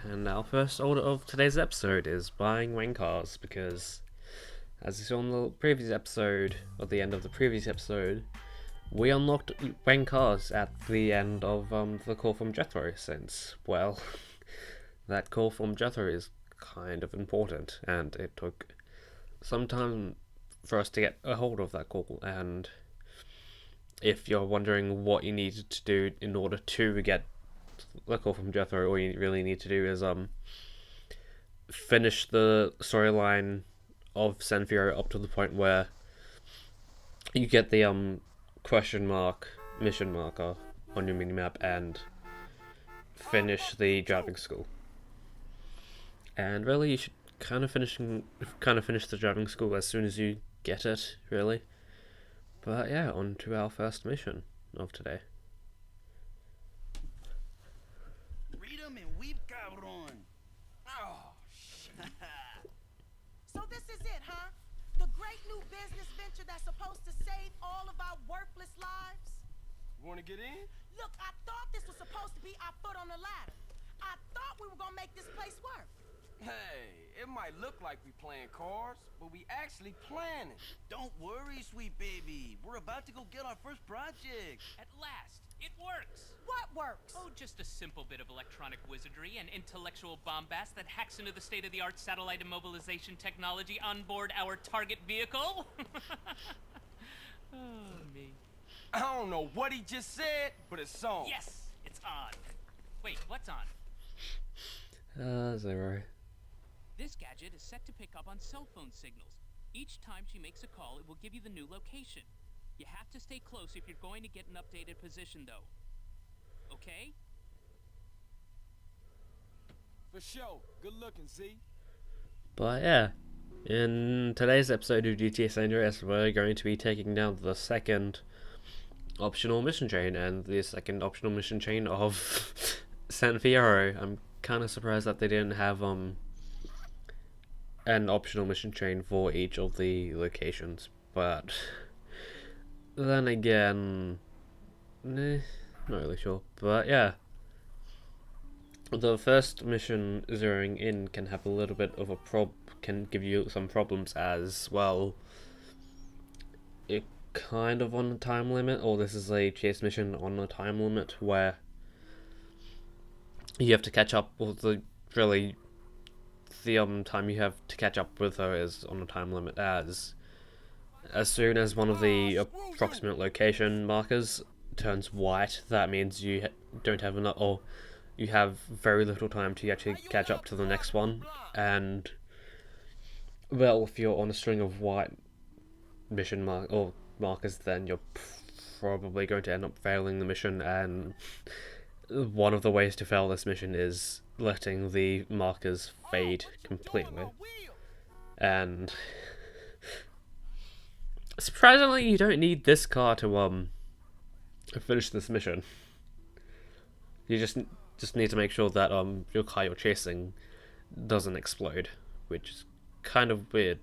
And our first order of today's episode is buying Wayne cars because, as you saw in the previous episode, or the end of the previous episode, we unlocked Wayne cars at the end of the call from Jethro. Since, well, that call from Jethro is kind of important, and it took some time for us to get a hold of that call. And if you're wondering what you needed to do in order to get the call from Jethro, all you really need to do is finish the storyline of Senfiro up to the point where you get the question mark mission marker on your minimap and finish the driving school. And really, you should kind of finish the driving school as soon as you get it, really. But yeah, on to our first mission of today. Read 'em and weep, cabrón. Oh, So this is it, huh? The great new business venture that's supposed to save all of our worthless lives? you wanna get in? Look, I thought this was supposed to be our foot on the ladder. I thought we were gonna make this place work. Hey, it might look like we playing cards, but we actually planning. Don't worry, sweet baby. We're about to go get our first project. At last, it works! What works? Oh, just a simple bit of electronic wizardry and intellectual bombast that hacks into the state-of-the-art satellite immobilization technology on board our target vehicle. Oh, me. I don't know what he just said, but it's on. Yes, it's on. Wait, what's on? Zero. This gadget is set to pick up on cell phone signals. Each time she makes a call, it will give you the new location. You have to stay close if you're going to get an updated position, though. Okay? For sure. Good looking, Z. But yeah, in today's episode of GTA San Andreas, we're going to be taking down the second optional mission chain and the second optional mission chain of San Fierro. I'm kind of surprised that they didn't have an optional mission chain for each of the locations, but then again, not really sure. But yeah, the first mission, zeroing in, can have a little bit of a can give you some problems as well. It kind of on a time limit, or this is a chase mission on a time limit where you have to catch up with the time you have to catch up with her is on a time limit, as soon as one of the approximate location markers turns white, that means you don't have enough, or you have very little time to actually catch up to the next one. And well, if you're on a string of white mission markers, then you're probably going to end up failing the mission. And one of the ways to fail this mission is letting the markers fade completely. And surprisingly, you don't need this car to finish this mission. You just need to make sure that your car you're chasing doesn't explode, which is kind of weird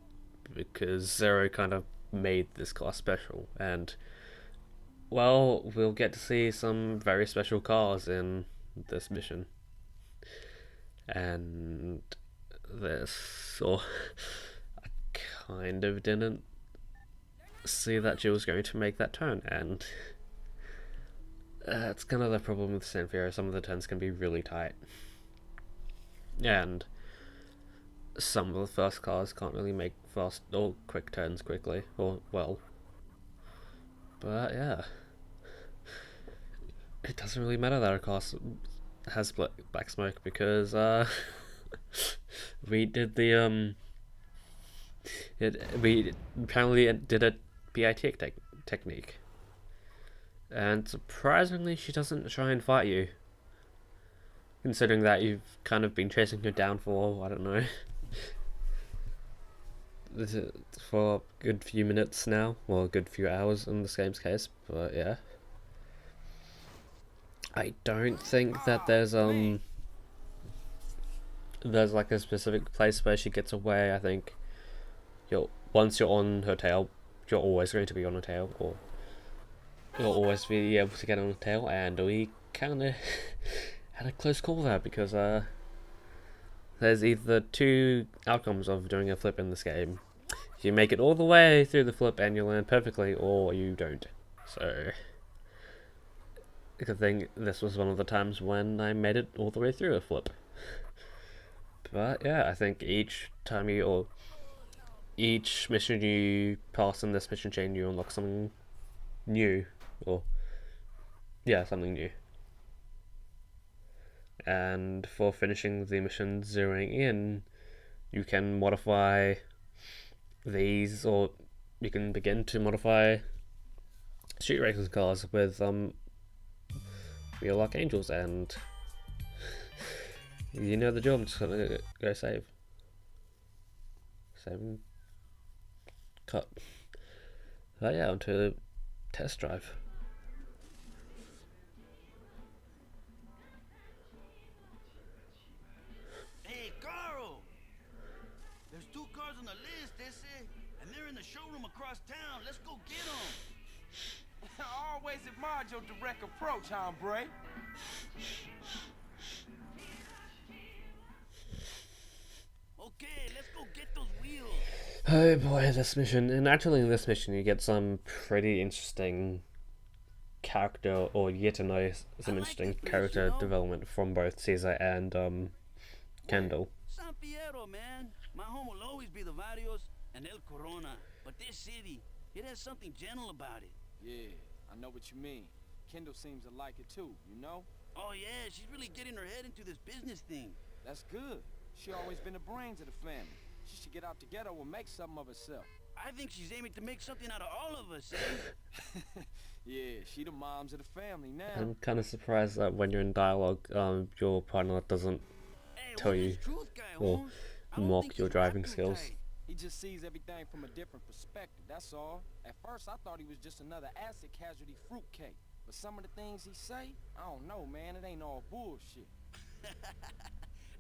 because Zero kind of made this car special. And well, we'll get to see some very special cars in this mission. And this, or I kind of didn't see that she was going to make that turn, and it's kind of the problem with Sanfiro. Some of the turns can be really tight, and some of the first cars can't really make fast or quick turns quickly, or well. But yeah, it doesn't really matter that our car has black smoke because we did the we apparently did a PIT technique, and surprisingly she doesn't try and fight you, considering that you've kind of been chasing her down for, I don't know, for a good few minutes now, well, a good few hours in this game's case. But yeah, I don't think that there's like a specific place where she gets away. I think once you're on her tail, you're always going to be on her tail, or you'll always be able to get on her tail. And we kind of had a close call there because there's either two outcomes of doing a flip in this game. You make it all the way through the flip and you land perfectly, or you don't. So, good thing this was one of the times when I made it all the way through a flip. But yeah, I think each time you, or each mission you pass in this mission chain, you unlock something new, or yeah, something new. And for finishing the mission zeroing in, you can modify these, or you can begin to modify street racing cars with real archangels, and you know the job. I'm just gonna go save and cut. But yeah, onto the test drive. Hey, Carl! There's 2 cars on the list, they say, and they're in the showroom across town. Let's go get them. I always admired your direct approach, hombre. Okay, let's go get those wheels. Oh boy, this mission. And actually in this mission you get some pretty interesting character, or you get to know some interesting character development from both Caesar and Kendall. San Fierro, man. My home will always be the Barrios and El Corona. But this city, it has something gentle about it. Yeah, I know what you mean. Kendall seems to like it too, you know? Oh yeah, she's really getting her head into this business thing. That's good. She always been the brains of the family. She should get out the ghetto and make something of herself. I think she's aiming to make something out of all of us, eh? Yeah, she the moms of the family now. I'm kind of surprised that when you're in dialogue, your partner doesn't Hey, tell what you this truth guy or wants, I don't mock think your he's driving rapping skills. tight. He just sees everything from a different perspective, that's all. At first, I thought he was just another acid casualty fruitcake. But some of the things he say, I don't know, man. It ain't all bullshit.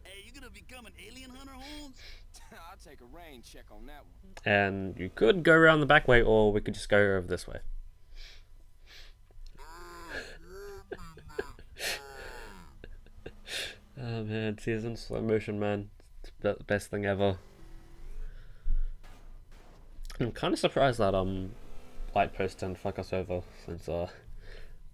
Hey, you gonna become an alien hunter, Holmes? I'll take a rain check on that one. And you could go around the back way, or we could just go over this way. Oh man, season slow motion, man. It's the best thing ever. I'm kind of surprised that Light Post didn't fuck us over, since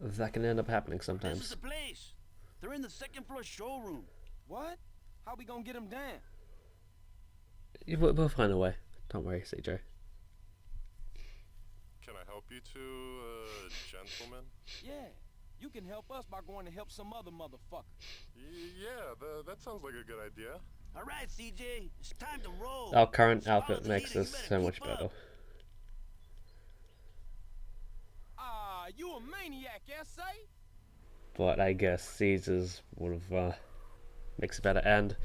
that can end up happening This is sometimes. the place. They're in the 2nd floor showroom. What? How we gonna get him down? We'll find a way. Don't worry, CJ. Can I help you two, gentlemen? Yeah, you can help us by going to help some other motherfucker. Yeah, that sounds like a good idea. All right, CJ, it's time to roll. Our current Follow outfit the makes leader, you us better so keep much up. better. Ah, you a maniac, S.A.? But I guess Caesar's would have makes it better. And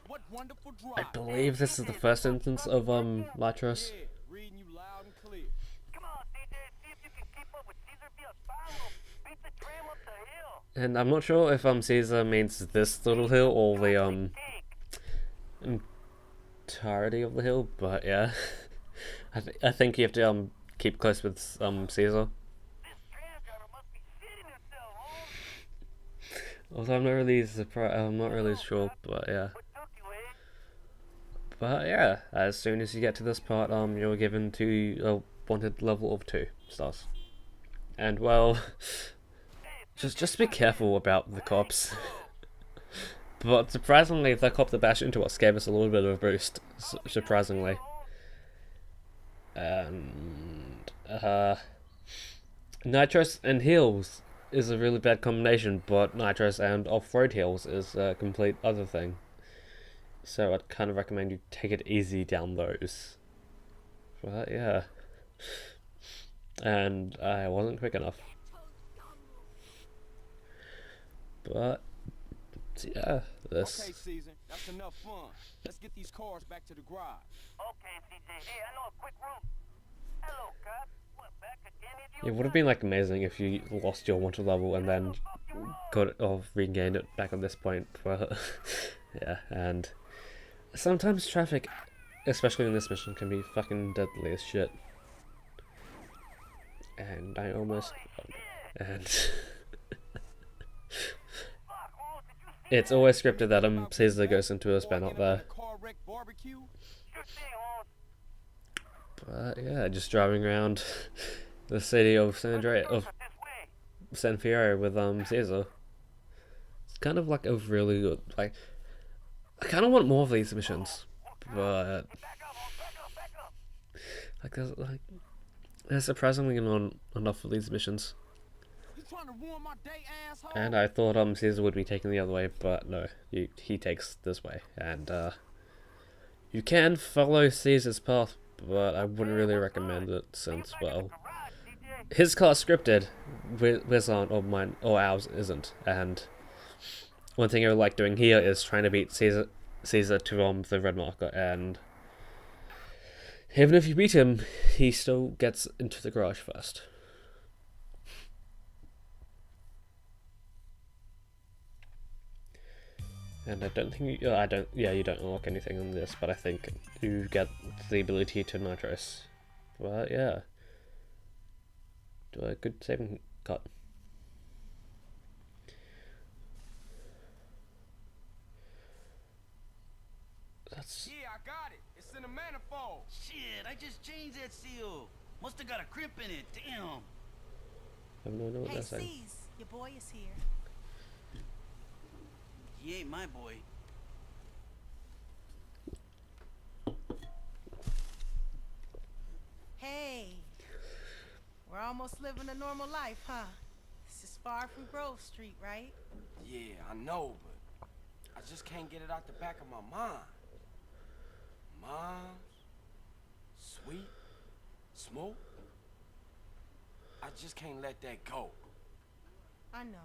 What wonderful I drive. believe this is the first instance of Latros. Yeah, reading you loud and clear. Come on, CJ, see if you can keep up with Caesar Biasalo. Beat the tram up the hill. And I'm not sure if Caesar means this little hill or the Dig. entirety of the hill, but yeah. I think you have to keep close with Caesar. This tram driver must be shitting himself, Holmes. Although I'm not really I'm not really sure, but yeah. What took you, eh? But yeah, as soon as you get to this part, you're given to a wanted level of 2 stars. And well, just be careful about the cops. But surprisingly, the cop that bashed into us gave us a little bit of a boost. Surprisingly. And Nitros and heals is a really bad combination, but Nitros and off-road heals is a complete other thing. So I'd kind of recommend you take it easy down those. But yeah. And I wasn't quick enough. But yeah, this. Okay, Caesar, that's enough fun. Let's get these cars back to the garage. Okay, CJ. Hey, I know a quick route. Hello, cop. What, back again? It would have been like amazing if you lost your wanted level and then got it or regained it back at this point. But yeah, and sometimes traffic, especially in this mission, can be fucking deadly as shit. And I almost and Fuck, Holmes, did you It's always scripted that Caesar goes into a spin out there. Car wreck barbecue? Sure thing, Holmes. But yeah, just driving around the city of San Andreas, of This way. San Fierro with Caesar. It's kind of like a really good, like, I kind of want more of these missions, but Back up, Holmes. Back up. there's surprisingly not enough of these missions. You trying to ruin my day, asshole? And I thought Caesar would be taking the other way, but no, he takes this way, and you can follow Caesar's path, but I wouldn't really recommend it since, well, Garage, CJ. his car's scripted, his aren't, or mine, or ours isn't, and one thing I would like doing here is trying to beat Caesar to the red marker, and even if you beat him, he still gets into the garage first. And I don't think you don't unlock anything in this, but I think you get the ability to nitros. But yeah, do a good saving cut. That's Yeah, I got it. It's in the manifold. Shit, I just changed that seal. Must have got a crimp in it. Damn. I have no idea what Hey, they're saying. C's, your boy is here. He ain't my boy. Hey, we're almost living a normal life, huh? This is far from Grove Street, right? Yeah, I know, but I just can't get it out the back of my mind. Moms, sweet, smoke. I just can't let that go. I know.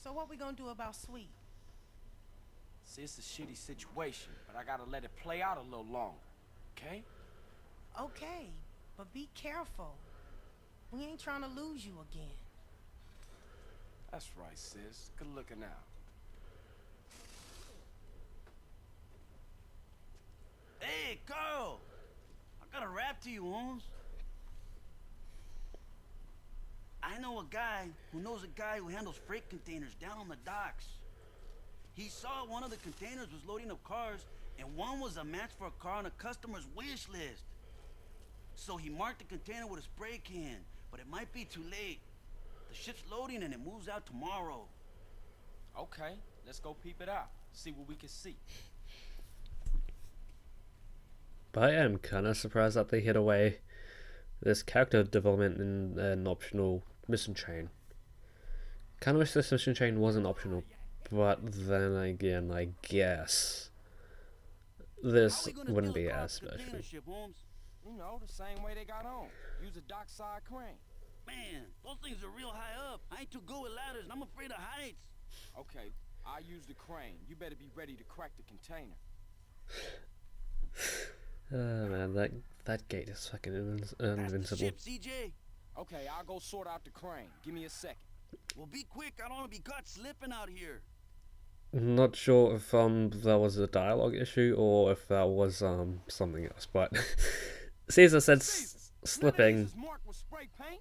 So what we gonna do about Sweet? See, it's a shitty situation, but I gotta let it play out a little longer, okay? Okay, but be careful. We ain't trying to lose you again. That's right, sis. Good looking out. Hey, Carl. I got a rap to you, Holmes. I know a guy who knows a guy who handles freight containers down on the docks. He saw one of the containers was loading up cars, and one was a match for a car on a customer's wish list. So he marked the container with a spray can, but it might be too late. The ship's loading and it moves out tomorrow. Okay, let's go peep it out. See what we can see. But I am kind of surprised that they hid away this character development in an optional mission chain. Kind of wish this mission chain wasn't optional, but then again, I guess this How we gonna wouldn't build be a car as for the special. container ship, Holmes? You know, the same way they got on. Use a dockside crane. Man, those things are real high up. I ain't too good with ladders, and I'm afraid of heights. Okay, I use the crane. You better be ready to crack the container. Oh man, that gate is fucking That's the invincible. ship, CJ. Okay, I'll go sort out the crane. Give me a second. Well, be quick. I don't want to be caught slipping out here. I'm not sure if that was a dialogue issue or if that was something else, but Caesar said Jesus, none of slipping. these is marked with spray paint.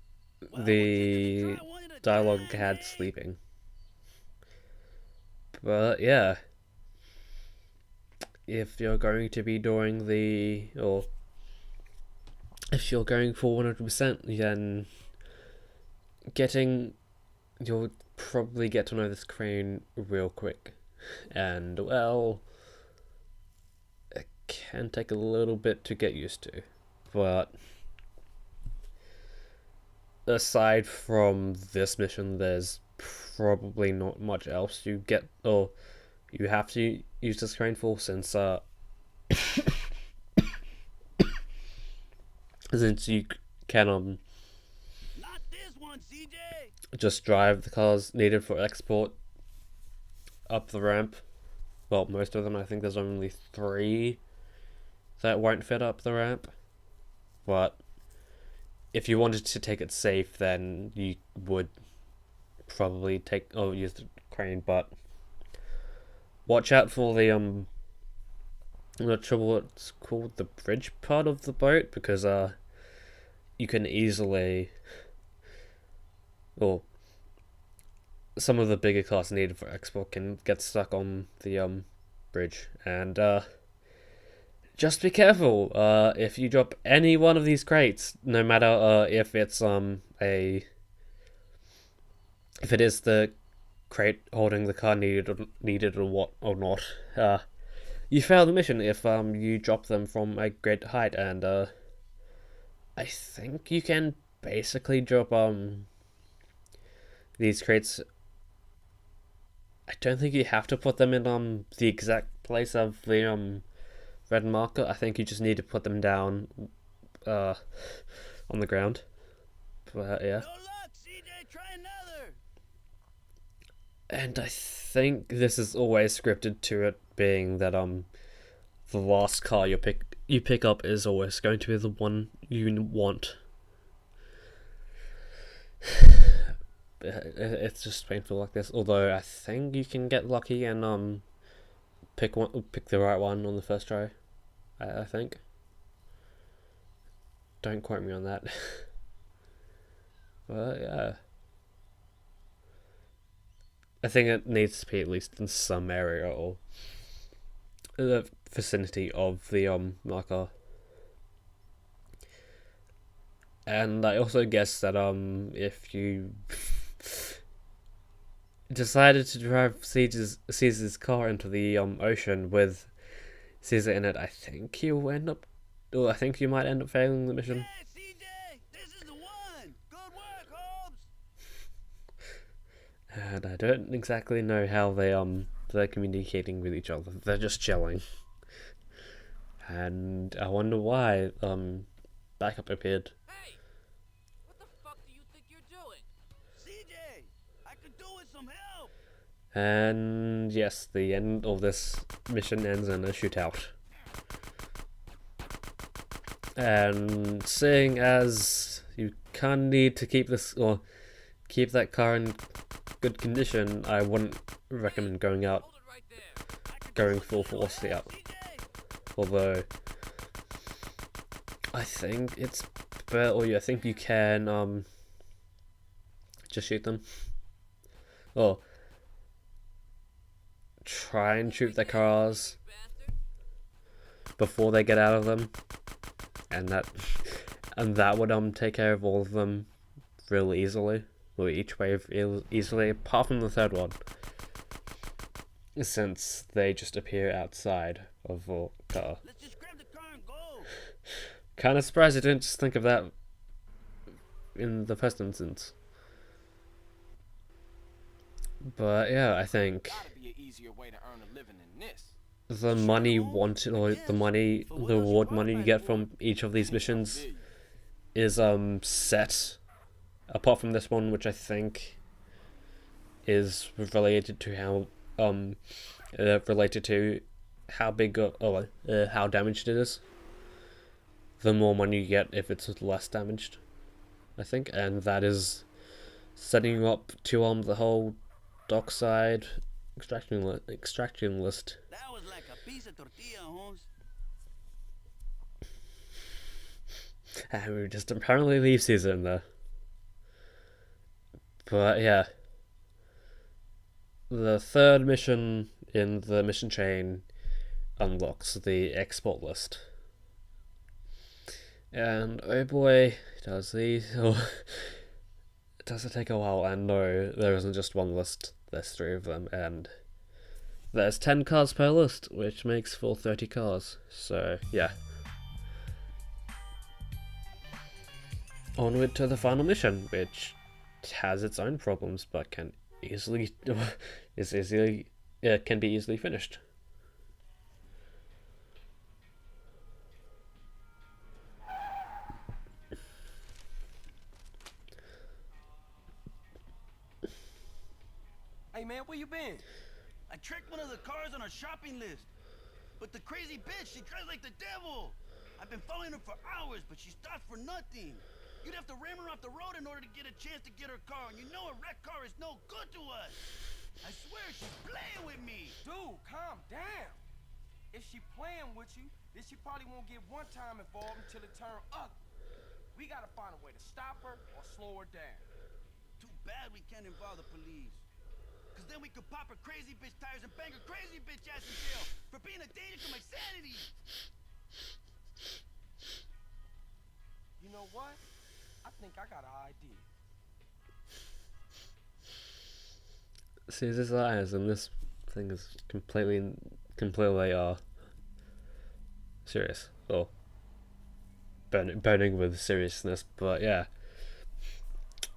Well, The we'll take it to try one at a dialogue time, had eh? sleeping. But yeah, if you're going to be doing or if you're going for 100%, then you'll probably get to know this crane real quick. And well, it can take a little bit to get used to. But aside from this mission, there's probably not much else you get, or you have to use this crane for, since since you can Not this one, CJ. just drive the cars needed for export up the ramp. Well, most of them, I think there's only 3 that won't fit up the ramp. But if you wanted to take it safe, then you would probably use the crane. But watch out for the I'm not sure what it's called, the bridge part of the boat, because you can easily, or some of the bigger cars needed for export can get stuck on the bridge, and just be careful. If you drop any one of these crates, no matter if it's if it is the crate holding the car needed or what or not, you fail the mission if you drop them from a great height, and I think you can basically drop these crates. I don't think you have to put them in the exact place of the red marker. I think you just need to put them down on the ground. But yeah. No luck, CJ. Try another. And I think this is always scripted to it being that the last car you pick up is always going to be the one you want. It's just painful like this. Although I think you can get lucky and pick the right one on the first try. I think. Don't quote me on that. But yeah. I think it needs to be at least in some area or the vicinity of the marker. And I also guess that if you decided to drive Caesar's car into the ocean with Caesar in it, I think you might end up failing the mission. Yeah, CJ, this is the one. Good work, Holmes. And I don't exactly know how they're communicating with each other. They're just chilling. And I wonder why backup appeared. Hey! What the fuck do you think you're doing? CJ, I could do with some help. And yes, the end of this mission ends in a shootout. And seeing as you kind of need to keep that car in good condition, I wouldn't recommend going Hold it right there. going full force out. Although I think it's better, or I think you can just shoot them, or try and shoot their cars before they get out of them, and that would take care of all of them real easily, or each wave easily, apart from the third one, since they just appear outside of the car. Let's just grab the car and go. Kind of surprised I didn't just think of that in the first instance. But yeah, I think Gotta be an easier way to earn a living than this. the money wanted, or the reward money you get from each of these missions is set. Apart from this one, which I think is related to how big or how damaged it is. The more money you get if it's less damaged, I think, and that is setting you up to the whole dockside extraction list. That was like a piece of tortilla, Holmes. And we just apparently leave Caesar in there. But yeah, the third mission in the mission chain unlocks the export list. And oh boy, does it take a while. And no, there isn't just one list, there's 3 of them, and there's 10 cars per list, which makes for 30 cars, so yeah. Onward to the final mission, which has its own problems, but can be easily finished. Hey man, where you been? I tracked one of the cars on our shopping list. But the crazy bitch, she drives like the devil. I've been following her for hours, but she stopped for nothing. You'd have to ram her off the road in order to get a chance to get her car, and you know a wrecked car is no good to us. I swear she's playing with me. Dude, calm down. If she playing with you, then she probably won't get one time involved until it turn ugly. We gotta find a way to stop her or slow her down. Too bad we can't involve the police. Cause then we could pop her crazy bitch tires and bang her crazy bitch ass in jail for being a danger to my sanity. You know what? I think I got an idea. Sees his eyes, and this thing is completely serious, or burning with seriousness. But yeah,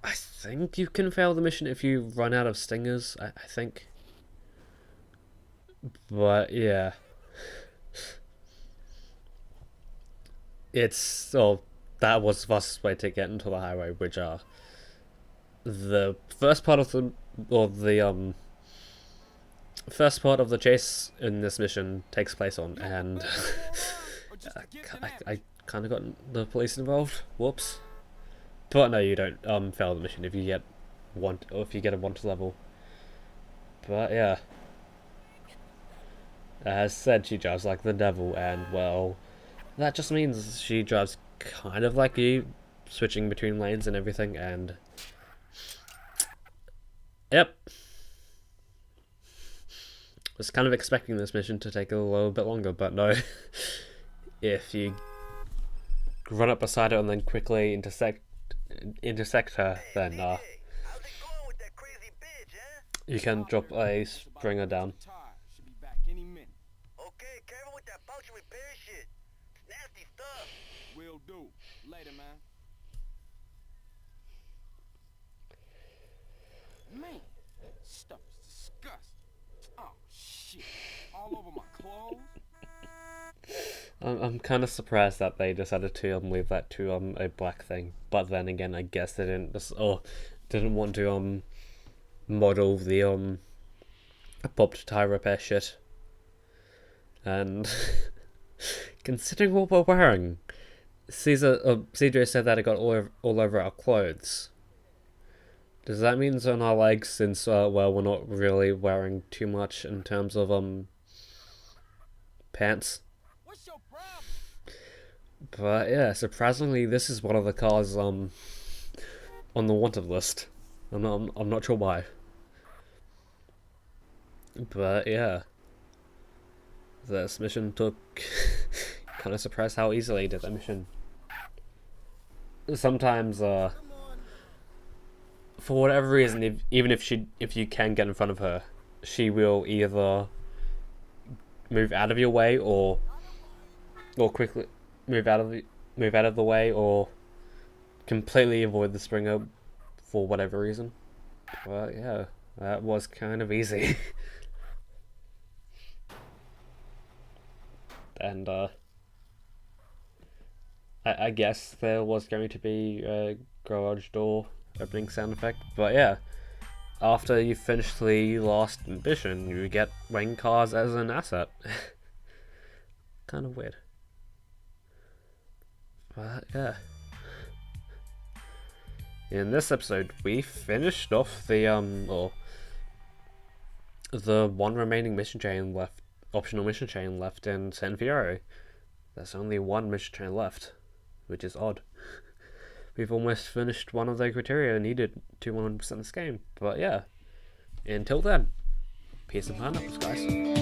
I think you can fail the mission if you run out of stingers. I think, but yeah, that was the fastest way to get into the highway, which are the first part of the first part of the chase in this mission takes place on, and I kind of got the police involved. Whoops. But no, you don't fail the mission if you get a wanted level. But yeah, as said, she drives like the devil, and well, that just means she drives kind of like you, switching between lanes and everything, and yep. Was kind of expecting this mission to take a little bit longer, but no. If you run up beside her and then quickly intersect her, then How's it going with that crazy bitch, huh? you can drop a springer down. Should be back any minute. Okay, careful with that function repair shit. It's nasty stuff. Will do. Later, man. Man, stuff is disgusting. Oh shit! All over my clothes. I'm kind of surprised that they decided to leave that to a black thing, but then again, I guess they didn't want to model the popped tire repair shit. And considering what we're wearing, CJ said that it got all over our clothes. Does that mean it's on our legs, since well, we're not really wearing too much in terms of pants? What's your problem? But yeah, surprisingly, this is one of the cars on the wanted list. I'm not sure why. But yeah, this mission took kind of surprised how easily I did that mission. Sometimes for whatever reason, even if you can get in front of her, she will either move out of your way or quickly move out of the way, or completely avoid the springer for whatever reason. But yeah, that was kind of easy. And I guess there was going to be a garage door opening sound effect, but yeah, after you finish the last mission, you get Wayne cars as an asset. Kind of weird. But yeah. In this episode, we finished off the one remaining mission chain left, optional mission chain left in San Fierro. There's only one mission chain left, which is odd. We've almost finished one of the criteria needed to 100% this game. But yeah, until then, peace and pineapples, guys.